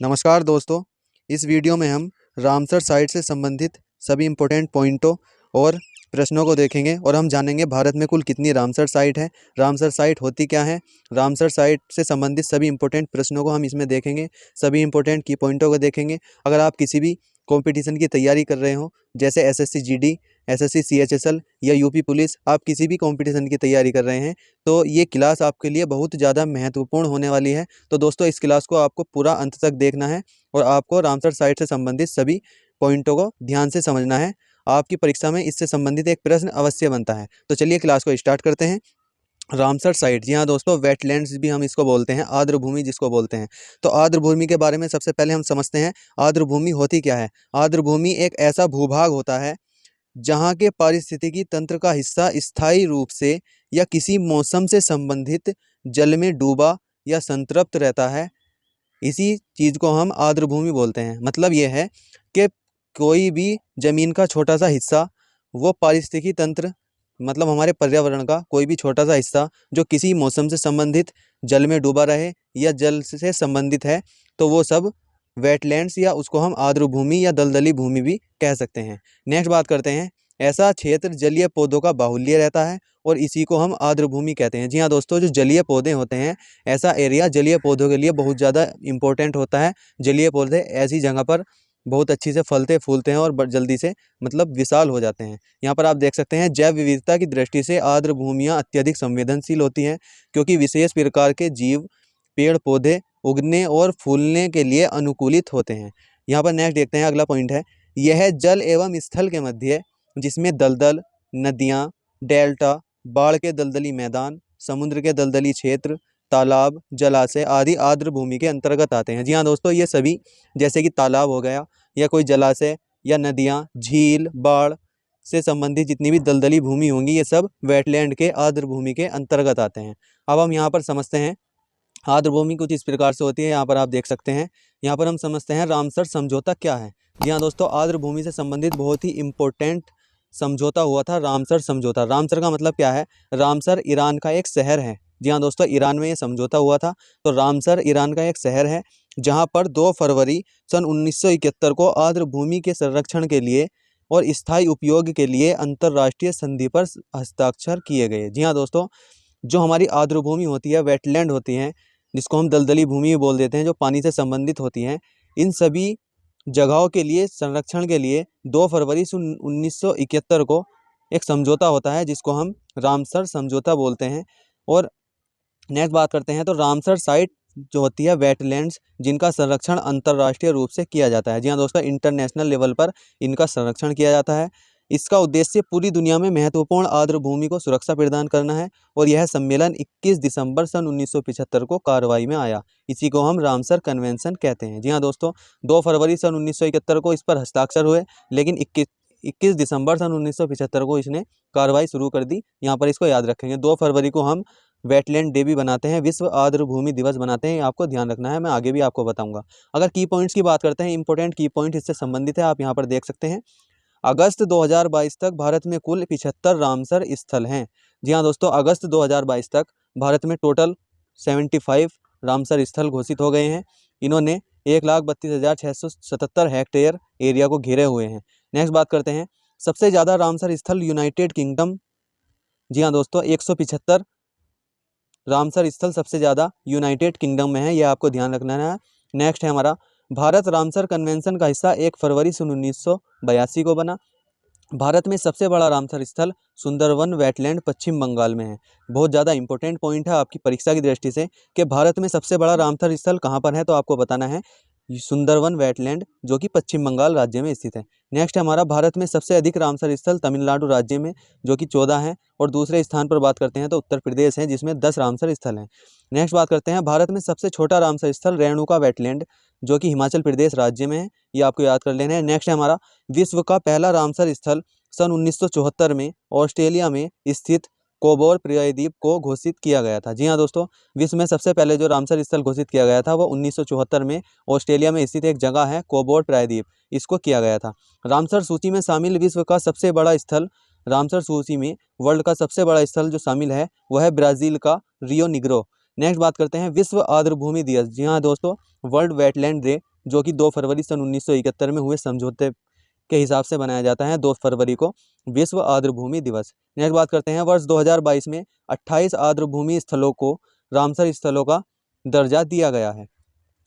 नमस्कार दोस्तों। इस वीडियो में हम रामसर साइट से संबंधित सभी इम्पोर्टेंट पॉइंटों और प्रश्नों को देखेंगे और हम जानेंगे भारत में कुल कितनी रामसर साइट है, रामसर साइट होती क्या है। रामसर साइट से संबंधित सभी इम्पोर्टेंट प्रश्नों को हम इसमें देखेंगे, सभी इम्पोर्टेंट की पॉइंटों को देखेंगे। अगर आप किसी भी कंपटीशन की तैयारी कर रहे हो, जैसे एसएससी जीडी, एसएससी सीएचएसएल या यूपी पुलिस, आप किसी भी कंपटीशन की तैयारी कर रहे हैं तो ये क्लास आपके लिए बहुत ज़्यादा महत्वपूर्ण होने वाली है। तो दोस्तों, इस क्लास को आपको पूरा अंत तक देखना है और आपको रामसर साइट से संबंधित सभी पॉइंटों को ध्यान से समझना है। आपकी परीक्षा में इससे संबंधित एक प्रश्न अवश्य बनता है। तो चलिए क्लास को स्टार्ट करते हैं। रामसर साइट, जी हाँ दोस्तों, वेटलैंड्स भी हम इसको बोलते हैं, आर्द्र भूमि जिसको बोलते हैं। तो आर्द्र भूमि के बारे में सबसे पहले हम समझते हैं आर्द्र भूमि होती क्या है। आर्द्र भूमि एक ऐसा भूभाग होता है जहाँ के पारिस्थितिकी तंत्र का हिस्सा स्थायी रूप से या किसी मौसम से संबंधित जल में डूबा या संतृप्त रहता है। इसी चीज़ को हम आर्द्र भूमि बोलते हैं। मतलब ये है कि कोई भी ज़मीन का छोटा सा हिस्सा, वो पारिस्थितिकी तंत्र मतलब हमारे पर्यावरण का कोई भी छोटा सा हिस्सा जो किसी मौसम से संबंधित जल में डूबा रहे या जल से संबंधित है, तो वो सब वेटलैंड्स या उसको हम आर्द्र भूमि या दलदली भूमि भी कह सकते हैं। नेक्स्ट बात करते हैं, ऐसा क्षेत्र जलीय पौधों का बाहुल्य रहता है और इसी को हम आर्द्र भूमि कहते हैं। जी हाँ दोस्तों, जो जलीय पौधे होते हैं, ऐसा एरिया जलीय पौधों के लिए बहुत ज़्यादा इम्पोर्टेंट होता है। जलीय पौधे ऐसी जगह पर बहुत अच्छी से फलते फूलते हैं और जल्दी से मतलब विशाल हो जाते हैं। यहाँ पर आप देख सकते हैं, जैव विविधता की दृष्टि से आर्द्र भूमियाँ अत्यधिक संवेदनशील होती हैं क्योंकि विशेष प्रकार के जीव पेड़ पौधे उगने और फूलने के लिए अनुकूलित होते हैं। यहाँ पर नेक्स्ट देखते हैं, अगला पॉइंट है, यह जल एवं स्थल के मध्य जिसमें दलदल, नदियाँ, डेल्टा, बाढ़ के दलदली मैदान, समुद्र के दलदली क्षेत्र, तालाब, जलाशय आदि आर्द्र भूमि के अंतर्गत आते हैं। जी हाँ दोस्तों, ये सभी जैसे कि तालाब हो गया या कोई जलाशय या नदियाँ, झील, बाढ़ से संबंधित जितनी भी दलदली भूमि होंगी, ये सब वेटलैंड के आर्द्र भूमि के अंतर्गत आते हैं। अब हम यहाँ पर समझते हैं आर्द्र भूमि कुछ इस प्रकार से होती है। यहाँ पर आप देख सकते हैं, यहाँ पर हम समझते हैं रामसर समझौता क्या है। जी हाँ दोस्तों, आर्द्र भूमि से संबंधित बहुत ही इम्पोर्टेंट समझौता हुआ था, रामसर समझौता। रामसर का मतलब क्या है? रामसर ईरान का एक शहर है। जी हाँ दोस्तों, ईरान में ये समझौता हुआ था। तो रामसर ईरान का एक शहर है जहाँ पर 2 फरवरी सन 1971 को आर्द्र भूमि के संरक्षण के लिए और स्थायी उपयोग के लिए अंतर्राष्ट्रीय संधि पर हस्ताक्षर किए गए। जी हाँ दोस्तों, जो हमारी आर्द्र भूमि होती है, वेटलैंड होती हैं, जिसको हम दलदली भूमि भी बोल देते हैं, जो पानी से संबंधित होती हैं, इन सभी जगहों के लिए संरक्षण के लिए 2 फरवरी सन 1971 को एक समझौता होता है जिसको हम रामसर समझौता बोलते हैं। और नेक्स्ट बात करते हैं, तो रामसर साइट जो होती है वेटलैंड्स जिनका संरक्षण अंतर्राष्ट्रीय रूप से किया जाता है। जी हाँ दोस्तों, इंटरनेशनल लेवल पर इनका संरक्षण किया जाता है। इसका उद्देश्य पूरी दुनिया में महत्वपूर्ण आर्द्र भूमि को सुरक्षा प्रदान करना है और यह सम्मेलन 21 दिसंबर सन 1975 को कार्रवाई में आया। इसी को हम रामसर कन्वेंशन कहते हैं। जी हाँ दोस्तों, 2 फरवरी सन 1971 को इस पर हस्ताक्षर हुए, लेकिन 21 दिसंबर सन 1975 को इसने कार्रवाई शुरू कर दी। यहाँ पर इसको याद रखेंगे। 2 फरवरी को हम वेटलैंड डे भी बनाते हैं, विश्व आर्द्र भूमि दिवस बनाते हैं। आपको ध्यान रखना है, मैं आगे भी आपको बताऊंगा। अगर की पॉइंट्स की बात करते हैं, इंपॉर्टेंट की पॉइंट इससे संबंधित है, आप यहाँ पर देख सकते हैं। अगस्त 2022 तक भारत में कुल 75 रामसर स्थल हैं। जी हाँ दोस्तों, अगस्त 2022 तक भारत में टोटल 75 रामसर स्थल घोषित हो गए हैं। इन्होंने 1,32,677 हेक्टेयर एरिया को घेरे हुए हैं। नेक्स्ट बात करते हैं, सबसे ज़्यादा रामसर स्थल यूनाइटेड किंगडम। जी हाँ दोस्तों, 175 रामसर स्थल सबसे ज़्यादा यूनाइटेड किंगडम में है, यह आपको ध्यान रखना है। नेक्स्ट है हमारा, भारत रामसर कन्वेंशन का हिस्सा 1 फरवरी सन 1982 को बना। भारत में सबसे बड़ा रामसर स्थल सुंदरवन वेटलैंड पश्चिम बंगाल में है। बहुत ज़्यादा इंपॉर्टेंट पॉइंट है आपकी परीक्षा की दृष्टि से कि भारत में सबसे बड़ा रामसर स्थल कहाँ पर है, तो आपको बताना है सुंदरवन वेटलैंड जो कि पश्चिम बंगाल राज्य में स्थित है। नेक्स्ट है हमारा, भारत में सबसे अधिक रामसर स्थल तमिलनाडु राज्य में जो कि 14 है, और दूसरे स्थान पर बात करते हैं तो उत्तर प्रदेश है जिसमें 10 रामसर स्थल हैं। नेक्स्ट बात करते हैं, भारत में सबसे छोटा रामसर स्थल रेणुका वेटलैंड जो कि हिमाचल प्रदेश राज्य में है, ये आपको याद कर लेना है। नेक्स्ट है हमारा, विश्व का पहला रामसर स्थल सन 1974 में ऑस्ट्रेलिया में स्थित कोबोर प्रायद्वीप को घोषित किया गया था। जी हाँ दोस्तों, विश्व में सबसे पहले जो रामसर स्थल घोषित किया गया था वो 1974 में ऑस्ट्रेलिया में स्थित एक जगह है कोबोर प्रायद्वीप, इसको किया गया था। रामसर सूची में शामिल विश्व का सबसे बड़ा स्थल, रामसर सूची में वर्ल्ड का सबसे बड़ा स्थल जो शामिल है वह है ब्राज़ील का रियो निग्रो। नेक्स्ट बात करते हैं, विश्व आर्द्र भूमि दिवस। जी हाँ दोस्तों, वर्ल्ड वेटलैंड डे जो कि 2 फरवरी सन 1971 में हुए समझौते के हिसाब से बनाया जाता है 2 फरवरी को विश्व आर्द्रभूमि दिवस। नेक्स्ट बात करते हैं, वर्ष 2022 में 28 आर्द्रभूमि स्थलों को रामसर स्थलों का दर्जा दिया गया है।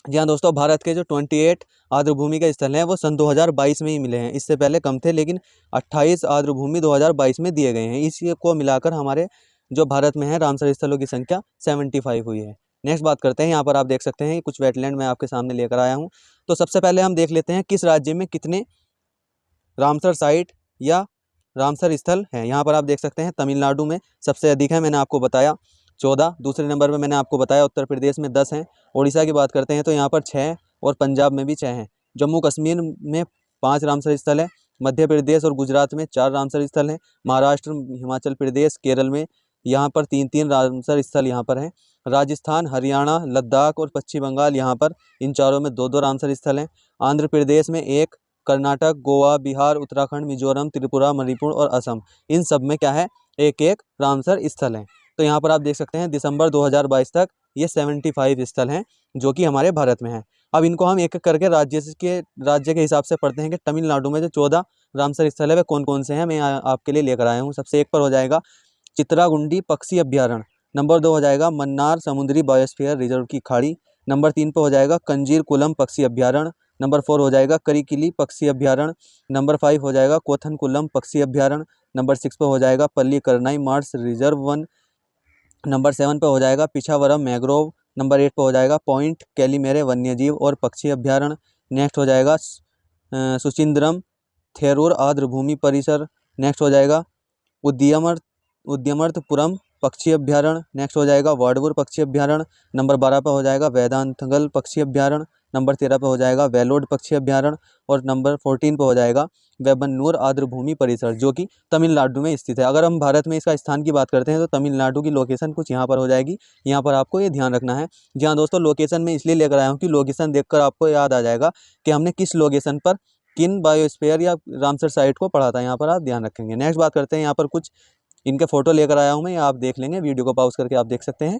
जी हाँ दोस्तों, भारत के जो 28 आर्द्रभूमि के स्थल हैं वो सन 2022 में ही मिले हैं। इससे पहले कम थे, लेकिन 28 आर्द्रभूमि 2022 में दिए गए हैं। इसी को मिलाकर हमारे जो भारत में है रामसर स्थलों की संख्या 75 हुई है। नेक्स्ट बात करते हैं, यहाँ पर आप देख सकते हैं कुछ वेटलैंड मैं आपके सामने लेकर आया हूँ। तो सबसे पहले हम देख लेते हैं किस राज्य में कितने रामसर साइट या रामसर स्थल हैं। यहाँ पर आप देख सकते हैं तमिलनाडु में सबसे अधिक है, मैंने आपको बताया 14। दूसरे नंबर पर मैंने आपको बताया उत्तर प्रदेश में 10 हैं। उड़ीसा की बात करते हैं तो यहाँ पर 6 और पंजाब में भी 6 हैं। जम्मू कश्मीर में 5 रामसर स्थल है। मध्य प्रदेश और गुजरात में 4 रामसर स्थल हैं। महाराष्ट्र, हिमाचल प्रदेश, केरल में यहाँ पर 3-3 रामसर स्थल यहाँ पर हैं। राजस्थान, हरियाणा, लद्दाख और पश्चिम बंगाल यहाँ पर इन चारों में 2-2 रामसर स्थल हैं। आंध्र प्रदेश में 1, कर्नाटक, गोवा, बिहार, उत्तराखंड, मिजोरम, त्रिपुरा, मणिपुर और असम, इन सब में क्या है, 1-1 रामसर स्थल हैं। तो यहाँ पर आप देख सकते हैं दिसंबर 2022 तक ये 75 स्थल हैं जो कि हमारे भारत में हैं। अब इनको हम एक एक करके राज्य के हिसाब से पढ़ते हैं कि तमिलनाडु में जो 14 रामसर स्थल है वे कौन कौन से हैं, मैं आपके लिए लेकर आया हूँ। सबसे एक पर हो जाएगा चित्रागुंडी पक्षी अभ्यारण्य। नंबर 2 हो जाएगा मन्नार समुद्री बायोस्फीयर रिजर्व की खाड़ी। नंबर 3 पर हो जाएगा कंजीर कुलम पक्षी अभ्यारण्य। नंबर 4 हो जाएगा करिकिली पक्षी अभ्यारण्य। नंबर 5 हो जाएगा कोथनकुलम पक्षी अभ्यारण्य। नंबर 6 पर हो जाएगा Pallikaranai Mars reserve one. Number 7 पर हो जाएगा पिछावरम मैग्रोव। नंबर 8 पर हो जाएगा पॉइंट कैलीमेरे वन्यजीव और पक्षी अभ्यारण्य। नेक्स्ट हो जाएगा सुचिंद्रम थेरूर आर्द्रभूमि परिसर। नेक्स्ट हो जाएगा उद्यमर्थपुरम पक्षी अभ्यारण्य। नेक्स्ट हो जाएगा वाडवूर पक्षी अभ्यारण्य। नंबर 12 पर हो जाएगा वेदांतगल पक्षी अभ्यारण्य। नंबर 13 पर हो जाएगा वेलोड पक्षी अभ्यारण्य। और नंबर 14 पर हो जाएगा वेबन्नूर आर्द्रभूमि परिसर जो कि तमिलनाडु में स्थित है। अगर हम भारत में इसका स्थान की बात करते हैं तो तमिलनाडु की लोकेशन कुछ यहाँ पर हो जाएगी। यहाँ पर आपको ये ध्यान रखना है। जी हाँ दोस्तों, लोकेशन में इसलिए लेकर आया हूँ कि लोकेशन देखकर आपको याद आ जाएगा कि हमने किस लोकेशन पर किन बायोस्फीयर या रामसर साइट को पढ़ा था। यहाँ पर आप ध्यान रखेंगे। नेक्स्ट बात करते हैं, यहाँ पर कुछ इनके फोटो लेकर आया हूँ मैं, आप देख लेंगे, वीडियो को पॉज करके आप देख सकते हैं।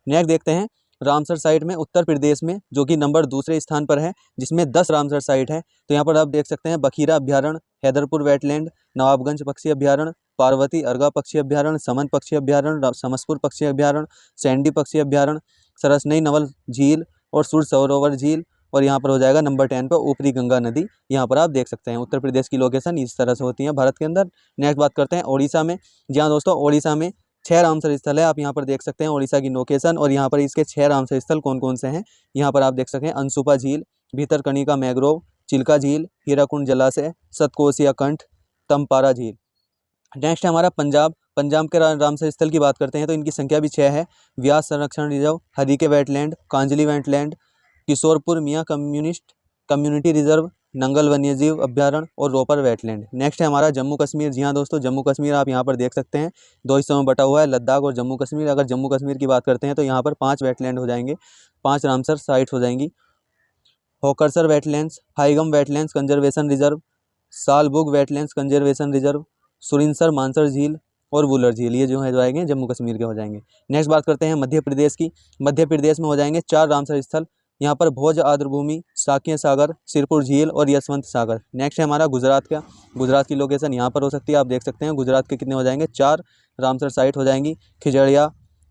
नेक्स्ट देखते हैं रामसर साइट में उत्तर प्रदेश में जो कि नंबर दूसरे स्थान पर है, जिसमें 10 रामसर साइट है। तो यहाँ पर आप देख सकते हैं बखीरा अभ्यारण्य, हैदरपुर वेटलैंड, नवाबगंज पक्षी अभ्यारण्य, पार्वती अर्गा पक्षी अभ्यारण्य, समन पक्षी अभ्यारण्य, समसपुर पक्षी अभ्यारण्य, सैंडी पक्षी अभ्यारण्य, सरसनई नवल झील और सूर सरोवर झील। और यहाँ पर हो जाएगा नंबर 10 पर ऊपरी गंगा नदी। यहाँ पर आप देख सकते हैं उत्तर प्रदेश की लोकेशन इस तरह से होती है भारत के अंदर। नेक्स्ट बात करते हैं उड़ीसा में। जी हाँ दोस्तों, उड़ीसा में 6 रामसर स्थल है। आप यहाँ पर देख सकते हैं उड़ीसा की लोकेशन और यहाँ पर इसके 6 रामसर स्थल कौन कौन से हैं यहाँ पर आप देख सकते हैं। अंशुपा झील, भीतरकनिका मैग्रोव, चिल्का झील, हीराकुंड जलाशय, सतकोसिया कंठ, तमपारा झील। नेक्स्ट है हमारा पंजाब। पंजाब के रामसर स्थल की बात करते हैं तो इनकी संख्या भी 6 है। व्यास संरक्षण reserve, Harike wetland, Kanjli wetland, Kishorpur मियाँ कम्युनिटी रिजर्व, नंगल वन्यजीव अभ्यारण्य और रोपर वेटलैंड। नेक्स्ट है हमारा जम्मू कश्मीर। जी हाँ दोस्तों, जम्मू कश्मीर आप यहाँ पर देख सकते हैं 2 हिस्सों में बटा हुआ है, लद्दाख और जम्मू कश्मीर। अगर जम्मू कश्मीर की बात करते हैं तो यहाँ पर 5 वेटलैंड हो जाएंगे, 5 रामसर साइट्स हो जाएंगी। Hokersar wetlands, Hygam wetlands conservation reserve, Shallabugh wetlands conservation reserve, Surinsar Mansar झील और वुलर झील, ये जो है जो आएंगे जम्मू कश्मीर के हो जाएंगे। नेक्स्ट बात करते हैं मध्य प्रदेश की। मध्य प्रदेश में हो जाएंगे 4 रामसर स्थल। यहाँ पर भोज आर्द्रभूमि, साकेत सागर, सिरपुर झील और यशवंत सागर। नेक्स्ट है हमारा गुजरात का। गुजरात की लोकेशन यहाँ पर हो सकती है, आप देख सकते हैं गुजरात के कितने हो जाएंगे, 4 रामसर साइट हो जाएंगी। खिजड़िया,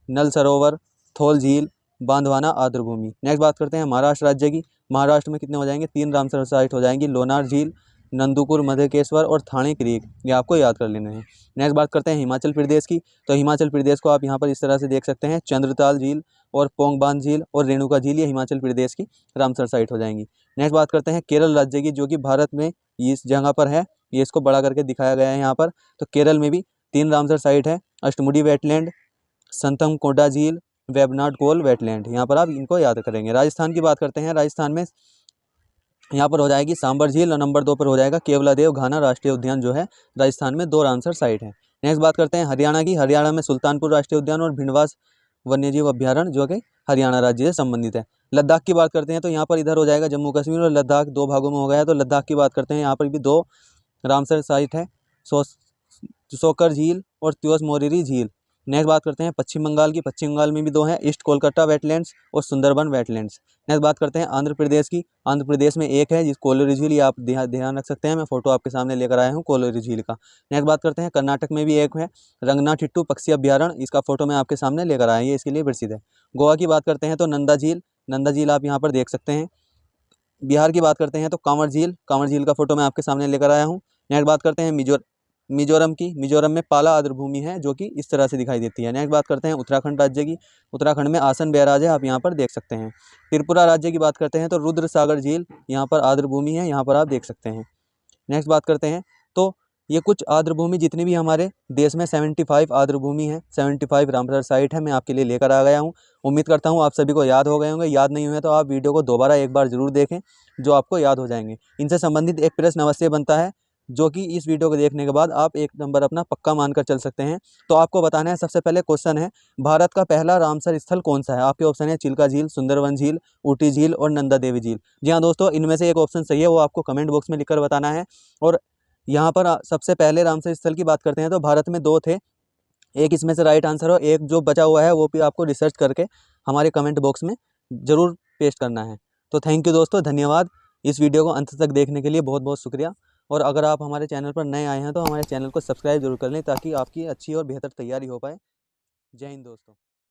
नल सरोवर, थोल झील, बांधवाना आर्द्रभूमि। नेक्स्ट बात करते हैं महाराष्ट्र राज्य की। महाराष्ट्र में कितने हो जाएंगे, 3 रामसर साइट हो जाएंगी, लोनार झील, नंदुपुर मधेकेश्वर और थाने क्रीक, ये आपको याद कर लेने हैं। नेक्स्ट बात करते हैं हिमाचल प्रदेश की। तो हिमाचल प्रदेश को आप यहाँ पर इस तरह से देख सकते हैं, चंद्रताल झील और पोंगबांध झील और रेणुका झील, ये हिमाचल प्रदेश की रामसर साइट हो जाएंगी। नेक्स्ट बात करते हैं केरल राज्य की, जो कि भारत में इस जगह पर है, ये इसको बड़ा करके दिखाया गया है यहाँ पर। तो केरल में भी 3 रामसर साइट है, अष्टमुडी वेटलैंड, संतम कोडा झील, वेबनाड कोल वेटलैंड, यहाँ पर आप इनको याद करेंगे। राजस्थान की बात करते हैं, राजस्थान में यहाँ पर हो जाएगी सांबर झील और नंबर 2 पर हो जाएगा केवलादेव घाना राष्ट्रीय उद्यान, जो है राजस्थान में 2 रामसर साइट है। नेक्स्ट बात करते हैं हरियाणा की। हरियाणा में सुल्तानपुर राष्ट्रीय उद्यान और भिंडवास वन्यजीव अभ्यारण्य, जो कि हरियाणा राज्य से संबंधित है। लद्दाख की बात करते हैं तो यहाँ पर इधर हो जाएगा जम्मू कश्मीर और लद्दाख 2 भागों में हो गया है। तो लद्दाख की बात करते हैं, यहाँ पर भी 2 रामसर साइट है, सोकर झील और त्योस मोरिरी झील। नेक्स्ट बात करते हैं पश्चिम बंगाल की। पश्चिम बंगाल में भी दो हैं, ईस्ट कोलकाता वेटलैंड्स और सुंदरबन वेटलैंड्स। नेक्स्ट बात करते हैं आंध्र प्रदेश की। आंध्र प्रदेश में एक है जिस कोलोरी झील, ये आप ध्यान रख सकते हैं, मैं फोटो आपके सामने लेकर आया हूँ कोलोरी झील का। नेक्स्ट बात करते हैं कर्नाटक में भी एक है, रंगनाथिट्टू पक्षी अभ्यारण्य, इसका फोटो मैं आपके सामने लेकर आया हूँ, ये इसके लिए प्रसिद्ध है। गोवा की बात करते हैं तो नंदा झील, नंदा झील आप यहाँ पर देख सकते हैं। बिहार की बात करते हैं तो कांवर झील, कांवर झील का फोटो मैं आपके सामने लेकर आया हूँ। नेक्स्ट बात करते हैं मिजोरम की। मिजोरम में पाला आर्द्रभूमि है जो कि इस तरह से दिखाई देती है। नेक्स्ट बात करते हैं उत्तराखंड राज्य की। उत्तराखंड में आसन बैराज है, आप यहाँ पर देख सकते हैं। त्रिपुरा राज्य की बात करते हैं तो रुद्र सागर झील, यहाँ पर आर्द्रभूमि है, यहाँ पर आप देख सकते हैं। नेक्स्ट बात करते हैं तो ये कुछ आर्द्रभूमि जितनी भी हमारे देश में 75 आर्द्रभूमि है, 75 रामसर साइट है, मैं आपके लिए लेकर आ गया हूँ। उम्मीद करता हूँ आप सभी को याद हो गए होंगे। याद नहीं हुए तो आप वीडियो को दोबारा एक बार जरूर देखें, जो आपको याद हो जाएंगे। इनसे संबंधित एक प्रश्न अवश्य बनता है, जो कि इस वीडियो को देखने के बाद आप एक नंबर अपना पक्का मानकर चल सकते हैं। तो आपको बताना है, सबसे पहले क्वेश्चन है, भारत का पहला रामसर स्थल कौन सा है? आपके ऑप्शन है चिल्का झील, सुंदरवन झील, ऊटी झील और नंदा देवी झील। जी हाँ दोस्तों, इनमें से एक ऑप्शन सही है, वो आपको कमेंट बॉक्स में लिखकर बताना है। और यहाँ पर सबसे पहले रामसर स्थल की बात करते हैं तो भारत में दो थे, एक इसमें से राइट आंसर हो, एक जो बचा हुआ है वो भी आपको रिसर्च करके हमारे कमेंट बॉक्स में ज़रूर पेस्ट करना है। तो थैंक यू दोस्तों, धन्यवाद। इस वीडियो को अंत तक देखने के लिए बहुत बहुत शुक्रिया। और अगर आप हमारे चैनल पर नए आए हैं तो हमारे चैनल को सब्सक्राइब जरूर कर लें, ताकि आपकी अच्छी और बेहतर तैयारी हो पाए। जय हिंद दोस्तों।